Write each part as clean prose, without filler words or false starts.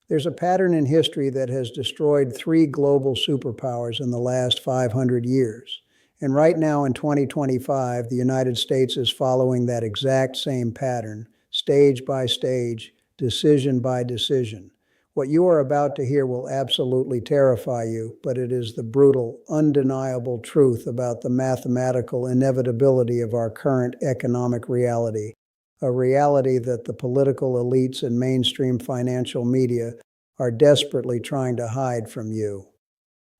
There's a pattern in history that has destroyed three global superpowers in the last 500 years. And right now in 2025, the United States is following that exact same pattern, stage by stage, decision by decision. What you are about to hear will absolutely terrify you, but it is the brutal, undeniable truth about the mathematical inevitability of our current economic reality, a reality that the political elites and mainstream financial media are desperately trying to hide from you.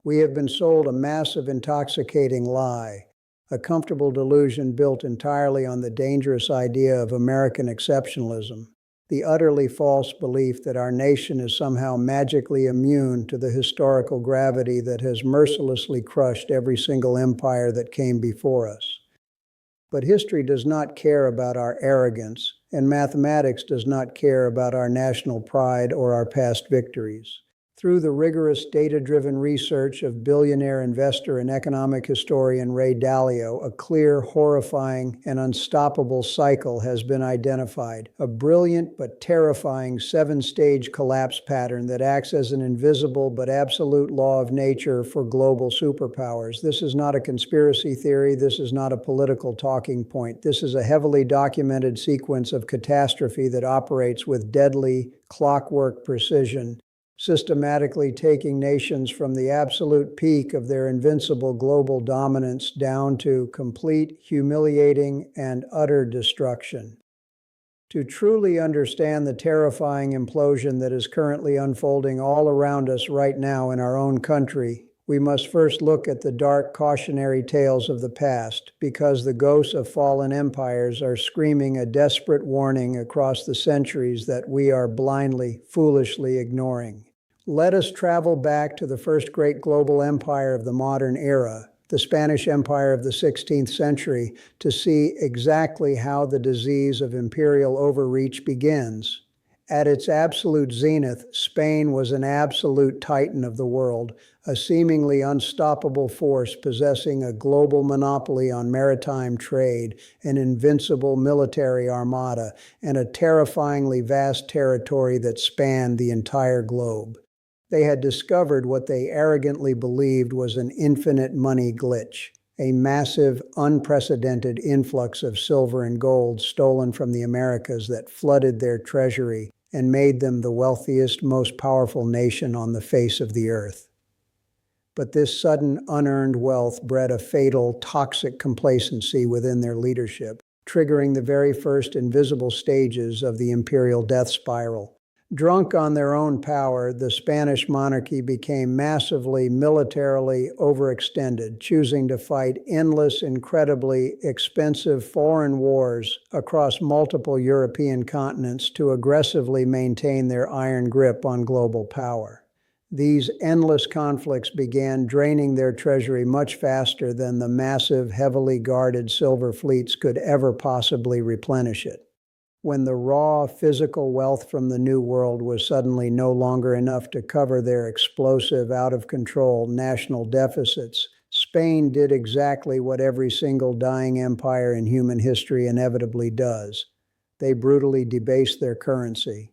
We have been sold a massive, intoxicating lie, a comfortable delusion built entirely on the dangerous idea of American exceptionalism, the utterly false belief that our nation is somehow magically immune to the historical gravity that has mercilessly crushed every single empire that came before us. But history does not care about our arrogance, and mathematics does not care about our national pride or our past victories. Through the rigorous data-driven research of billionaire investor and economic historian Ray Dalio, a clear, horrifying, and unstoppable cycle has been identified, a brilliant but terrifying seven-stage collapse pattern that acts as an invisible but absolute law of nature for global superpowers. This is not a conspiracy theory. This is not a political talking point. This is a heavily documented sequence of catastrophe that operates with deadly, clockwork precision, systematically taking nations from the absolute peak of their invincible global dominance down to complete, humiliating, and utter destruction. To truly understand the terrifying implosion that is currently unfolding all around us right now in our own country, we must first look at the dark cautionary tales of the past, because the ghosts of fallen empires are screaming a desperate warning across the centuries that we are blindly, foolishly ignoring. Let us travel back to the first great global empire of the modern era, the Spanish Empire of the 16th century, to see exactly how the disease of imperial overreach begins. At its absolute zenith, Spain was an absolute titan of the world, a seemingly unstoppable force possessing a global monopoly on maritime trade, an invincible military armada, and a terrifyingly vast territory that spanned the entire globe. They had discovered what they arrogantly believed was an infinite money glitch, a massive, unprecedented influx of silver and gold stolen from the Americas that flooded their treasury and made them the wealthiest, most powerful nation on the face of the earth. But this sudden, unearned wealth bred a fatal, toxic complacency within their leadership, triggering the very first invisible stages of the imperial death spiral. Drunk on their own power, the Spanish monarchy became massively militarily overextended, choosing to fight endless, incredibly expensive foreign wars across multiple European continents to aggressively maintain their iron grip on global power. These endless conflicts began draining their treasury much faster than the massive, heavily guarded silver fleets could ever possibly replenish it. When the raw physical wealth from the New World was suddenly no longer enough to cover their explosive, out-of-control national deficits, Spain did exactly what every single dying empire in human history inevitably does. They brutally debased their currency.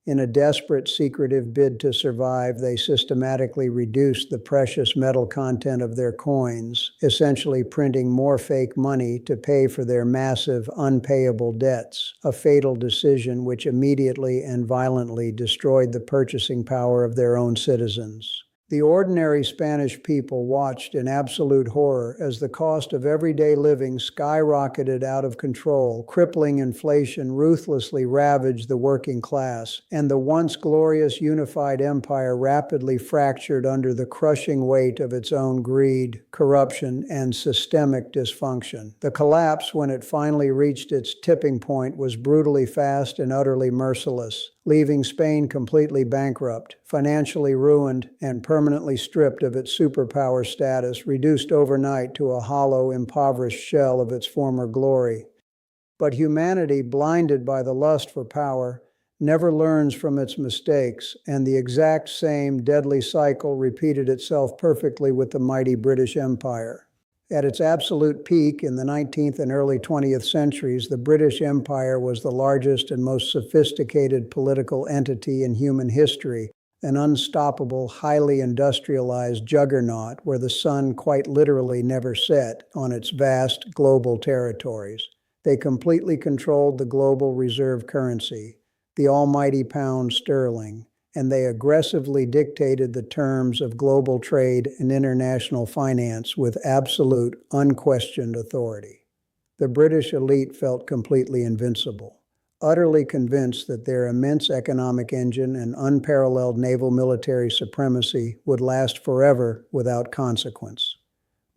In a desperate, secretive bid to survive, they systematically reduced the precious metal content of their coins, essentially printing more fake money to pay for their massive, unpayable debts, a fatal decision which immediately and violently destroyed the purchasing power of their own citizens. The ordinary Spanish people watched in absolute horror as the cost of everyday living skyrocketed out of control, crippling inflation ruthlessly ravaged the working class, and the once glorious unified empire rapidly fractured under the crushing weight of its own greed, corruption, and systemic dysfunction. The collapse, when it finally reached its tipping point, was brutally fast and utterly merciless, leaving Spain completely bankrupt, financially ruined, and permanently stripped of its superpower status, reduced overnight to a hollow, impoverished shell of its former glory. But humanity, blinded by the lust for power, never learns from its mistakes, and the exact same deadly cycle repeated itself perfectly with the mighty British Empire. At its absolute peak in the 19th and early 20th centuries, the British Empire was the largest and most sophisticated political entity in human history, an unstoppable, highly industrialized juggernaut where the sun quite literally never set on its vast global territories. They completely controlled the global reserve currency, the almighty pound sterling, and they aggressively dictated the terms of global trade and international finance with absolute, unquestioned authority. The British elite felt completely invincible, utterly convinced that their immense economic engine and unparalleled naval military supremacy would last forever without consequence.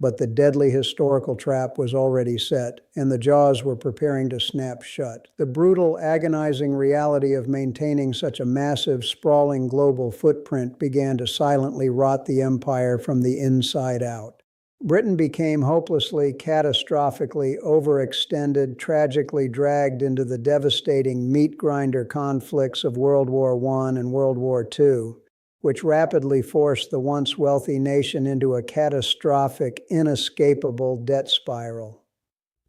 But the deadly historical trap was already set, and the jaws were preparing to snap shut. The brutal, agonizing reality of maintaining such a massive, sprawling global footprint began to silently rot the empire from the inside out. Britain became hopelessly, catastrophically overextended, tragically dragged into the devastating meat-grinder conflicts of World War I and World War II, which rapidly forced the once wealthy nation into a catastrophic, inescapable debt spiral.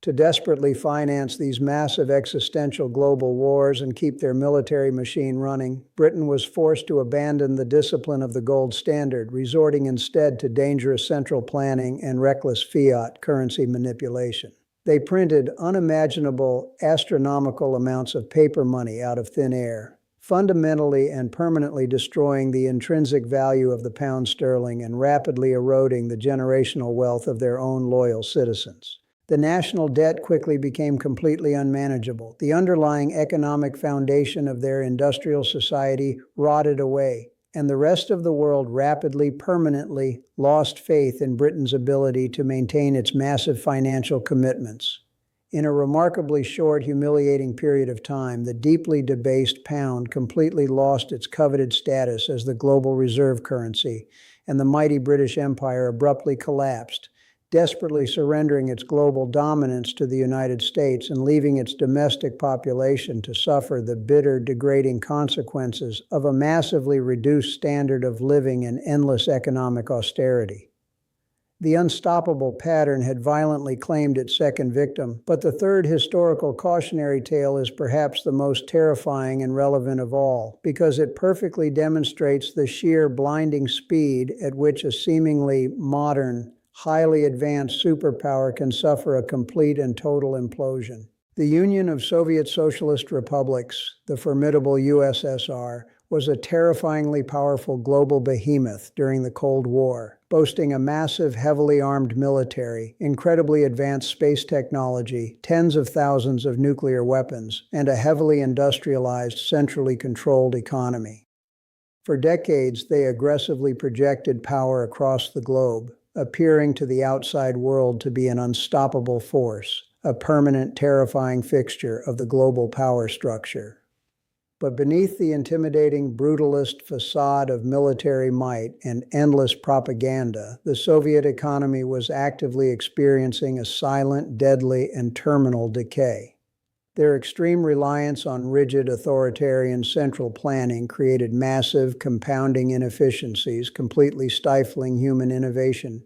To desperately finance these massive existential global wars and keep their military machine running, Britain was forced to abandon the discipline of the gold standard, resorting instead to dangerous central planning and reckless fiat currency manipulation. They printed unimaginable, astronomical amounts of paper money out of thin air, fundamentally and permanently destroying the intrinsic value of the pound sterling and rapidly eroding the generational wealth of their own loyal citizens. The national debt quickly became completely unmanageable. The underlying economic foundation of their industrial society rotted away, and the rest of the world rapidly, permanently lost faith in Britain's ability to maintain its massive financial commitments. In a remarkably short, humiliating period of time, the deeply debased pound completely lost its coveted status as the global reserve currency, and the mighty British Empire abruptly collapsed, desperately surrendering its global dominance to the United States and leaving its domestic population to suffer the bitter, degrading consequences of a massively reduced standard of living and endless economic austerity. The unstoppable pattern had violently claimed its second victim, but the third historical cautionary tale is perhaps the most terrifying and relevant of all, because it perfectly demonstrates the sheer blinding speed at which a seemingly modern, highly advanced superpower can suffer a complete and total implosion. The Union of Soviet Socialist Republics, the formidable USSR, was a terrifyingly powerful global behemoth during the Cold War, boasting a massive, heavily armed military, incredibly advanced space technology, tens of thousands of nuclear weapons, and a heavily industrialized, centrally controlled economy. For decades, they aggressively projected power across the globe, appearing to the outside world to be an unstoppable force, a permanent, terrifying fixture of the global power structure. But beneath the intimidating, brutalist facade of military might and endless propaganda, the Soviet economy was actively experiencing a silent, deadly, and terminal decay. Their extreme reliance on rigid, authoritarian central planning created massive, compounding inefficiencies, completely stifling human innovation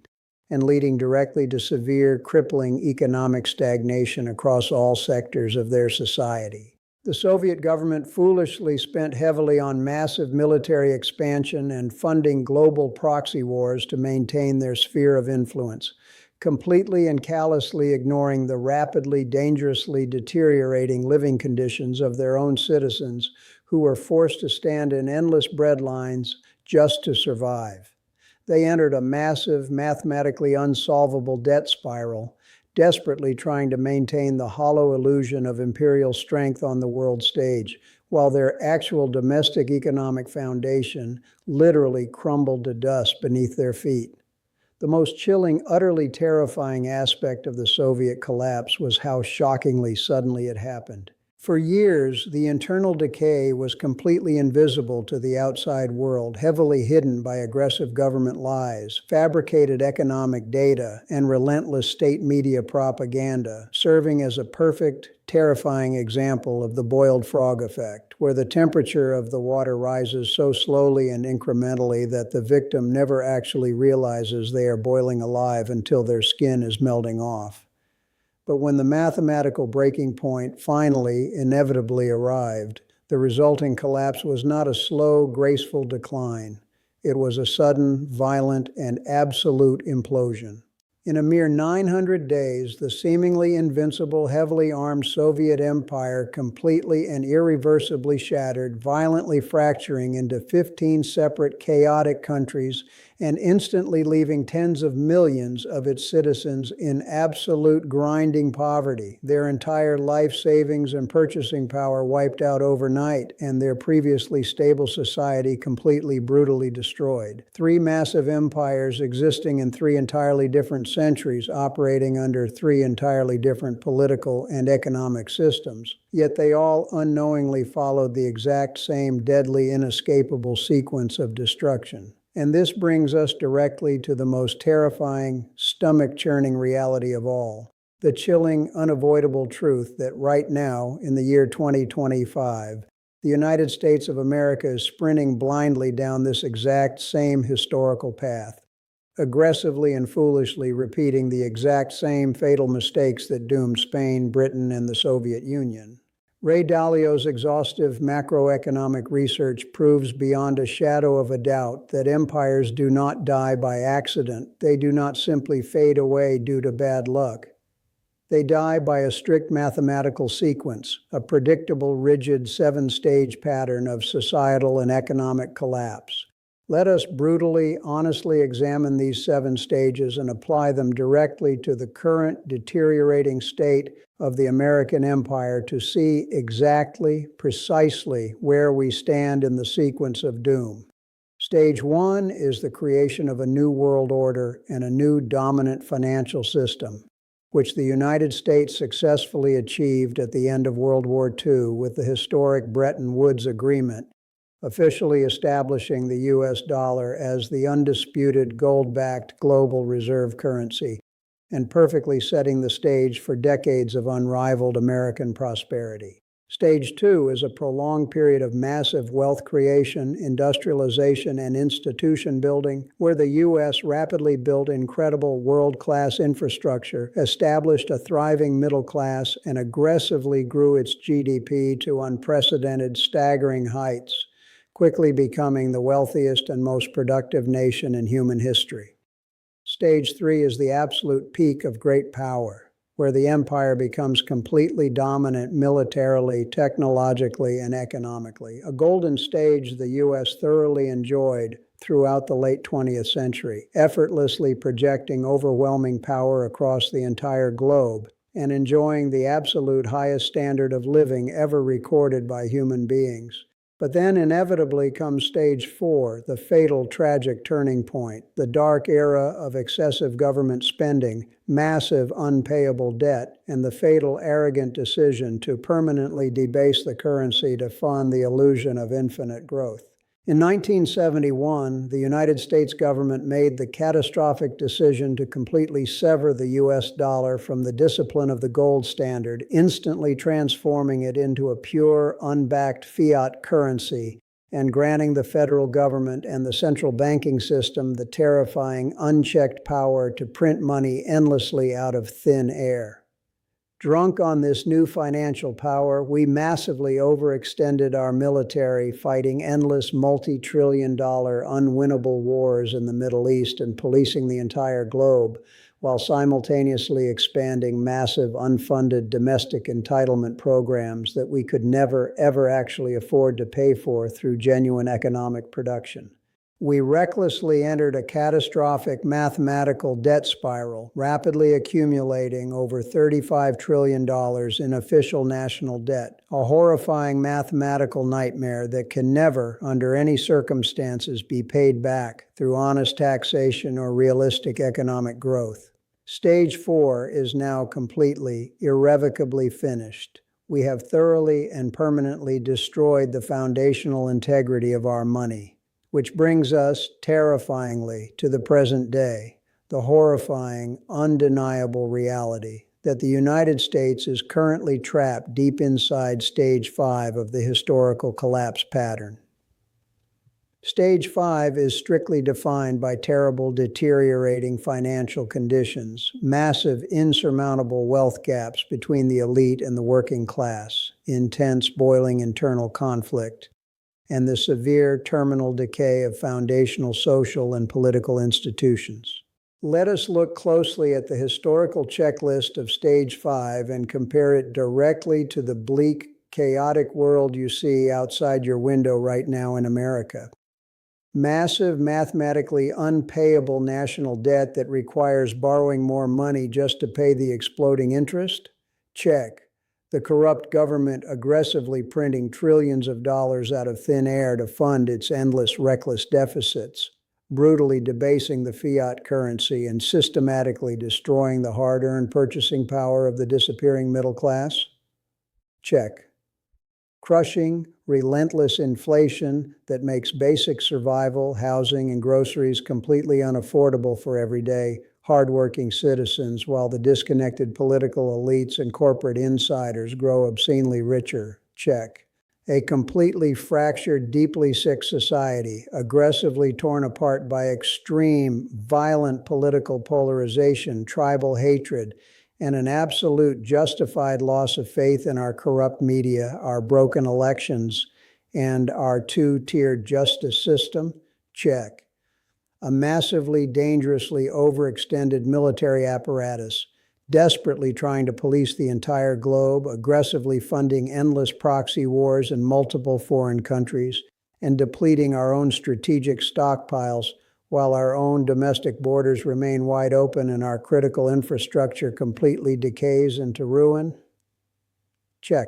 and leading directly to severe, crippling economic stagnation across all sectors of their society. The Soviet government foolishly spent heavily on massive military expansion and funding global proxy wars to maintain their sphere of influence, completely and callously ignoring the rapidly, dangerously deteriorating living conditions of their own citizens who were forced to stand in endless breadlines just to survive. They entered a massive, mathematically unsolvable debt spiral, desperately trying to maintain the hollow illusion of imperial strength on the world stage, while their actual domestic economic foundation literally crumbled to dust beneath their feet. The most chilling, utterly terrifying aspect of the Soviet collapse was how shockingly suddenly it happened. For years, the internal decay was completely invisible to the outside world, heavily hidden by aggressive government lies, fabricated economic data, and relentless state media propaganda, serving as a perfect, terrifying example of the boiled frog effect, where the temperature of the water rises so slowly and incrementally that the victim never actually realizes they are boiling alive until their skin is melting off. But when the mathematical breaking point finally, inevitably arrived, the resulting collapse was not a slow, graceful decline. It was a sudden, violent, and absolute implosion. In a mere 900 days, the seemingly invincible, heavily armed Soviet Empire completely and irreversibly shattered, violently fracturing into 15 separate, chaotic countries and instantly leaving tens of millions of its citizens in absolute grinding poverty, their entire life savings and purchasing power wiped out overnight, and their previously stable society completely brutally destroyed. Three massive empires existing in three entirely different centuries, operating under three entirely different political and economic systems. Yet they all unknowingly followed the exact same deadly, inescapable sequence of destruction. And this brings us directly to the most terrifying, stomach-churning reality of all, the chilling, unavoidable truth that right now, in the year 2025, the United States of America is sprinting blindly down this exact same historical path, aggressively and foolishly repeating the exact same fatal mistakes that doomed Spain, Britain, and the Soviet Union. Ray Dalio's exhaustive macroeconomic research proves beyond a shadow of a doubt that empires do not die by accident. They do not simply fade away due to bad luck. They die by a strict mathematical sequence, a predictable, rigid, seven-stage pattern of societal and economic collapse. Let us brutally, honestly examine these 7 stages and apply them directly to the current deteriorating state of the American empire to see exactly, precisely where we stand in the sequence of doom. Stage 1 is the creation of a new world order and a new dominant financial system, which the United States successfully achieved at the end of World War II with the historic Bretton Woods Agreement, officially establishing the US dollar as the undisputed gold-backed global reserve currency, and perfectly setting the stage for decades of unrivaled American prosperity. Stage 2 is a prolonged period of massive wealth creation, industrialization, and institution building, where the U.S. rapidly built incredible world-class infrastructure, established a thriving middle class, and aggressively grew its GDP to unprecedented, staggering heights, quickly becoming the wealthiest and most productive nation in human history. Stage 3 is the absolute peak of great power, where the empire becomes completely dominant militarily, technologically, and economically, a golden stage the U.S. thoroughly enjoyed throughout the late 20th century, effortlessly projecting overwhelming power across the entire globe and enjoying the absolute highest standard of living ever recorded by human beings. But then inevitably comes stage 4, the fatal, tragic turning point, the dark era of excessive government spending, massive unpayable debt, and the fatal, arrogant decision to permanently debase the currency to fund the illusion of infinite growth. In 1971, the United States government made the catastrophic decision to completely sever the US dollar from the discipline of the gold standard, instantly transforming it into a pure, unbacked fiat currency and granting the federal government and the central banking system the terrifying, unchecked power to print money endlessly out of thin air. Drunk on this new financial power, we massively overextended our military, fighting endless multi-trillion-dollar unwinnable wars in the Middle East and policing the entire globe, while simultaneously expanding massive unfunded domestic entitlement programs that we could never, ever actually afford to pay for through genuine economic production. We recklessly entered a catastrophic mathematical debt spiral, rapidly accumulating over $35 trillion in official national debt, a horrifying mathematical nightmare that can never, under any circumstances, be paid back through honest taxation or realistic economic growth. Stage 4 is now completely, irrevocably finished. We have thoroughly and permanently destroyed the foundational integrity of our money, which brings us, terrifyingly, to the present day, the horrifying, undeniable reality that the United States is currently trapped deep inside Stage 5 of the historical collapse pattern. Stage 5 is strictly defined by terrible, deteriorating financial conditions, massive, insurmountable wealth gaps between the elite and the working class, intense, boiling internal conflict, and the severe terminal decay of foundational social and political institutions. Let us look closely at the historical checklist of Stage 5 and compare it directly to the bleak, chaotic world you see outside your window right now in America. Massive, mathematically unpayable national debt that requires borrowing more money just to pay the exploding interest? Check. The corrupt government aggressively printing trillions of dollars out of thin air to fund its endless, reckless deficits, brutally debasing the fiat currency and systematically destroying the hard-earned purchasing power of the disappearing middle class? Check. Crushing, relentless inflation that makes basic survival, housing, and groceries completely unaffordable for everyday, hardworking citizens, while the disconnected political elites and corporate insiders grow obscenely richer. Check. A completely fractured, deeply sick society, aggressively torn apart by extreme, violent political polarization, tribal hatred, and an absolute justified loss of faith in our corrupt media, our broken elections, and our two-tiered justice system? Check. A massively, dangerously overextended military apparatus, desperately trying to police the entire globe, aggressively funding endless proxy wars in multiple foreign countries, and depleting our own strategic stockpiles while our own domestic borders remain wide open and our critical infrastructure completely decays into ruin? Check.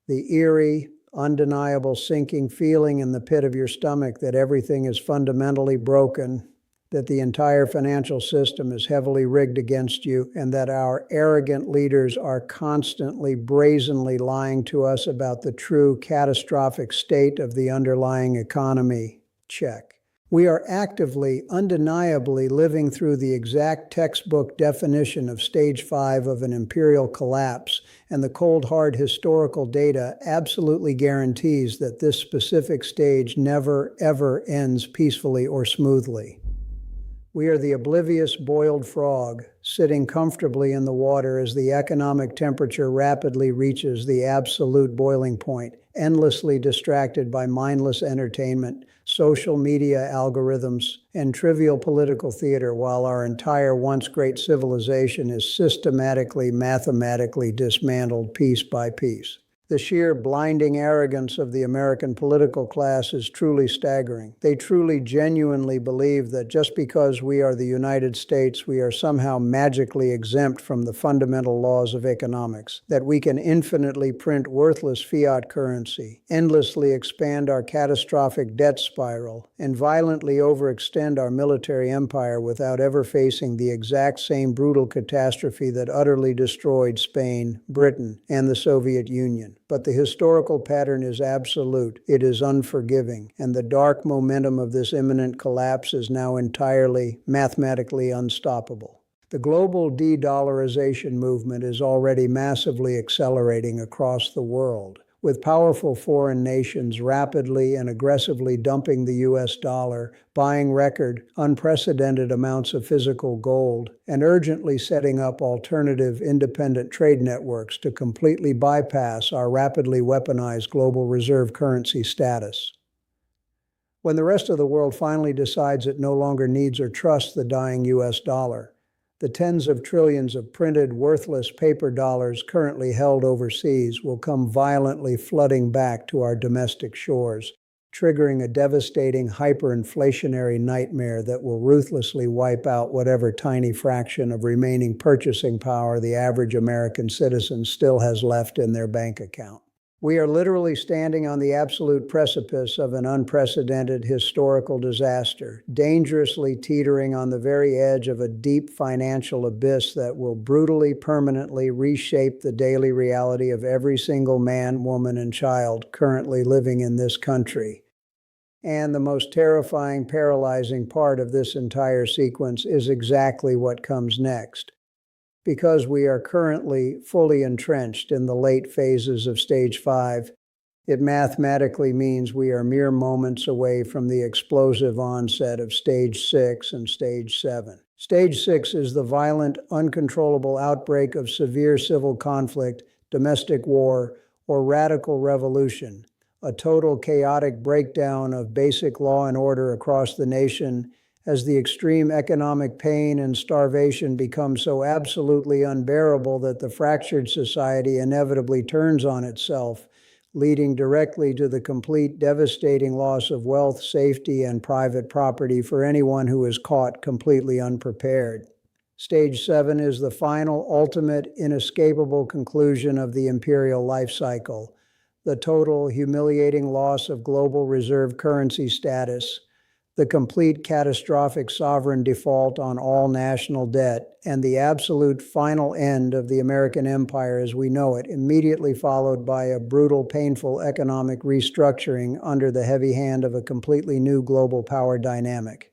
The eerie, undeniable sinking feeling in the pit of your stomach that everything is fundamentally broken, that the entire financial system is heavily rigged against you, and that our arrogant leaders are constantly, brazenly lying to us about the true catastrophic state of the underlying economy? Check. We are actively, undeniably living through the exact textbook definition of Stage 5 of an imperial collapse, and the cold, hard historical data absolutely guarantees that this specific stage never, ever ends peacefully or smoothly. We are the oblivious boiled frog, sitting comfortably in the water as the economic temperature rapidly reaches the absolute boiling point, endlessly distracted by mindless entertainment, social media algorithms, and trivial political theater, while our entire once great civilization is systematically, mathematically dismantled piece by piece. The sheer blinding arrogance of the American political class is truly staggering. They truly, genuinely believe that just because we are the United States, we are somehow magically exempt from the fundamental laws of economics, that we can infinitely print worthless fiat currency, endlessly expand our catastrophic debt spiral, and violently overextend our military empire without ever facing the exact same brutal catastrophe that utterly destroyed Spain, Britain, and the Soviet Union. But the historical pattern is absolute, it is unforgiving, and the dark momentum of this imminent collapse is now entirely, mathematically unstoppable. The global de-dollarization movement is already massively accelerating across the world, with powerful foreign nations rapidly and aggressively dumping the US dollar, buying record, unprecedented amounts of physical gold, and urgently setting up alternative independent trade networks to completely bypass our rapidly weaponized global reserve currency status. When the rest of the world finally decides it no longer needs or trusts the dying US dollar, the tens of trillions of printed, worthless paper dollars currently held overseas will come violently flooding back to our domestic shores, triggering a devastating hyperinflationary nightmare that will ruthlessly wipe out whatever tiny fraction of remaining purchasing power the average American citizen still has left in their bank account. We are literally standing on the absolute precipice of an unprecedented historical disaster, dangerously teetering on the very edge of a deep financial abyss that will brutally, permanently reshape the daily reality of every single man, woman, and child currently living in this country. And the most terrifying, paralyzing part of this entire sequence is exactly what comes next. Because we are currently fully entrenched in the late phases of Stage 5, it mathematically means we are mere moments away from the explosive onset of Stage 6 and Stage 7. Stage 6 is the violent, uncontrollable outbreak of severe civil conflict, domestic war, or radical revolution, a total chaotic breakdown of basic law and order across the nation as the extreme economic pain and starvation become so absolutely unbearable that the fractured society inevitably turns on itself, leading directly to the complete devastating loss of wealth, safety, and private property for anyone who is caught completely unprepared. Stage 7 is the final, ultimate, inescapable conclusion of the imperial life cycle, the total, humiliating loss of global reserve currency status, the complete catastrophic sovereign default on all national debt, and the absolute final end of the American empire as we know it, immediately followed by a brutal, painful economic restructuring under the heavy hand of a completely new global power dynamic.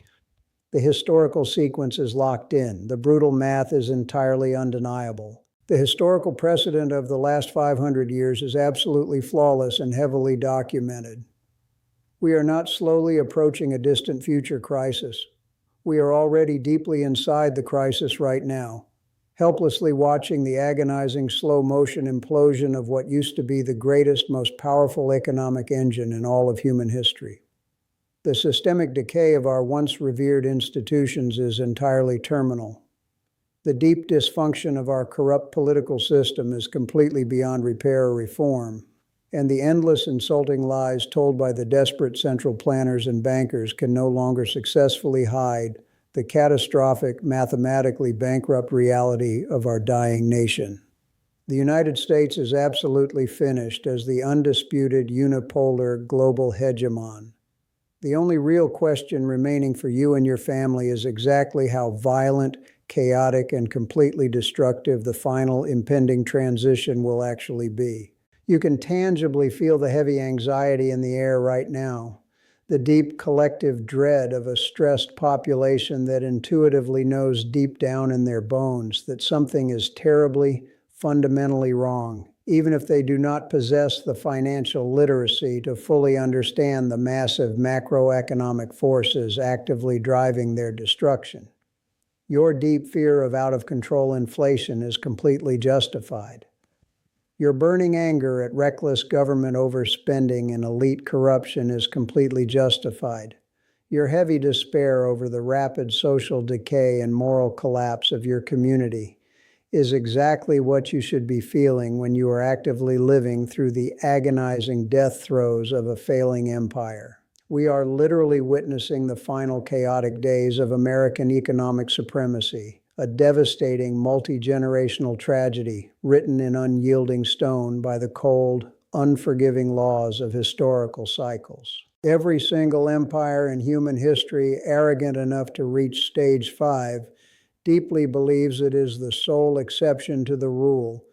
The historical sequence is locked in. The brutal math is entirely undeniable. The historical precedent of the last 500 years is absolutely flawless and heavily documented. We are not slowly approaching a distant future crisis. We are already deeply inside the crisis right now, helplessly watching the agonizing slow-motion implosion of what used to be the greatest, most powerful economic engine in all of human history. The systemic decay of our once revered institutions is entirely terminal. The deep dysfunction of our corrupt political system is completely beyond repair or reform, and the endless insulting lies told by the desperate central planners and bankers can no longer successfully hide the catastrophic, mathematically bankrupt reality of our dying nation. The United States is absolutely finished as the undisputed unipolar global hegemon. The only real question remaining for you and your family is exactly how violent, chaotic, and completely destructive the final impending transition will actually be. You can tangibly feel the heavy anxiety in the air right now, the deep collective dread of a stressed population that intuitively knows deep down in their bones that something is terribly, fundamentally wrong, even if they do not possess the financial literacy to fully understand the massive macroeconomic forces actively driving their destruction. Your deep fear of out-of-control inflation is completely justified. Your burning anger at reckless government overspending and elite corruption is completely justified. Your heavy despair over the rapid social decay and moral collapse of your community is exactly what you should be feeling when you are actively living through the agonizing death throes of a failing empire. We are literally witnessing the final chaotic days of American economic supremacy, a devastating multi-generational tragedy written in unyielding stone by the cold, unforgiving laws of historical cycles. Every single empire in human history arrogant enough to reach Stage 5 deeply believes it is the sole exception to the rule,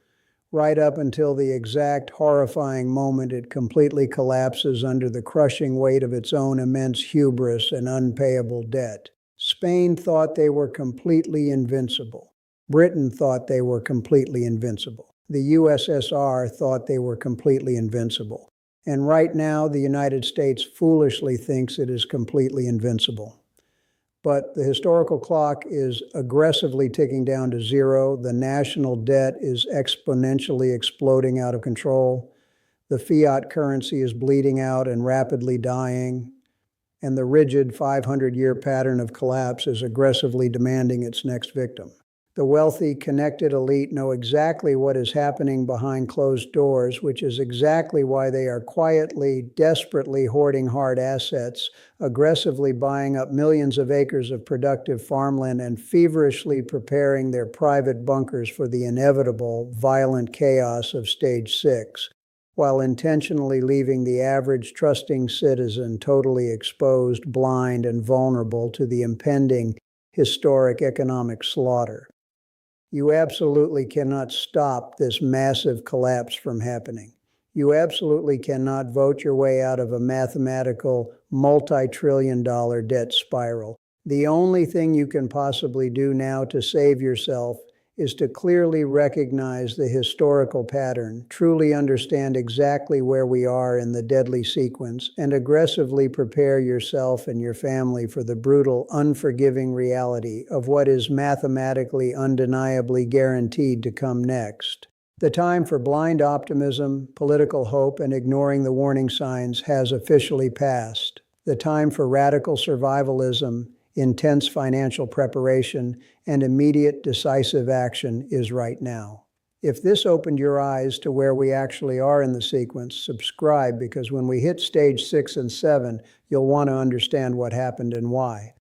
right up until the exact horrifying moment it completely collapses under the crushing weight of its own immense hubris and unpayable debt. Spain thought they were completely invincible. Britain thought they were completely invincible. The USSR thought they were completely invincible. And right now, the United States foolishly thinks it is completely invincible. But the historical clock is aggressively ticking down to zero. The national debt is exponentially exploding out of control. The fiat currency is bleeding out and rapidly dying. And the rigid 500-year pattern of collapse is aggressively demanding its next victim. The wealthy, connected elite know exactly what is happening behind closed doors, which is exactly why they are quietly, desperately hoarding hard assets, aggressively buying up millions of acres of productive farmland, and feverishly preparing their private bunkers for the inevitable, violent chaos of Stage 6. while intentionally leaving the average trusting citizen totally exposed, blind, and vulnerable to the impending historic economic slaughter. You absolutely cannot stop this massive collapse from happening. You absolutely cannot vote your way out of a mathematical, multi-trillion-dollar debt spiral. The only thing you can possibly do now to save yourself is to clearly recognize the historical pattern, truly understand exactly where we are in the deadly sequence, and aggressively prepare yourself and your family for the brutal, unforgiving reality of what is mathematically undeniably guaranteed to come next. The time for blind optimism, political hope, and ignoring the warning signs has officially passed. The time for radical survivalism, intense financial preparation, and immediate decisive action is right now. If this opened your eyes to where we actually are in the sequence, subscribe, because when we hit stage 6 and 7, you'll want to understand what happened and why.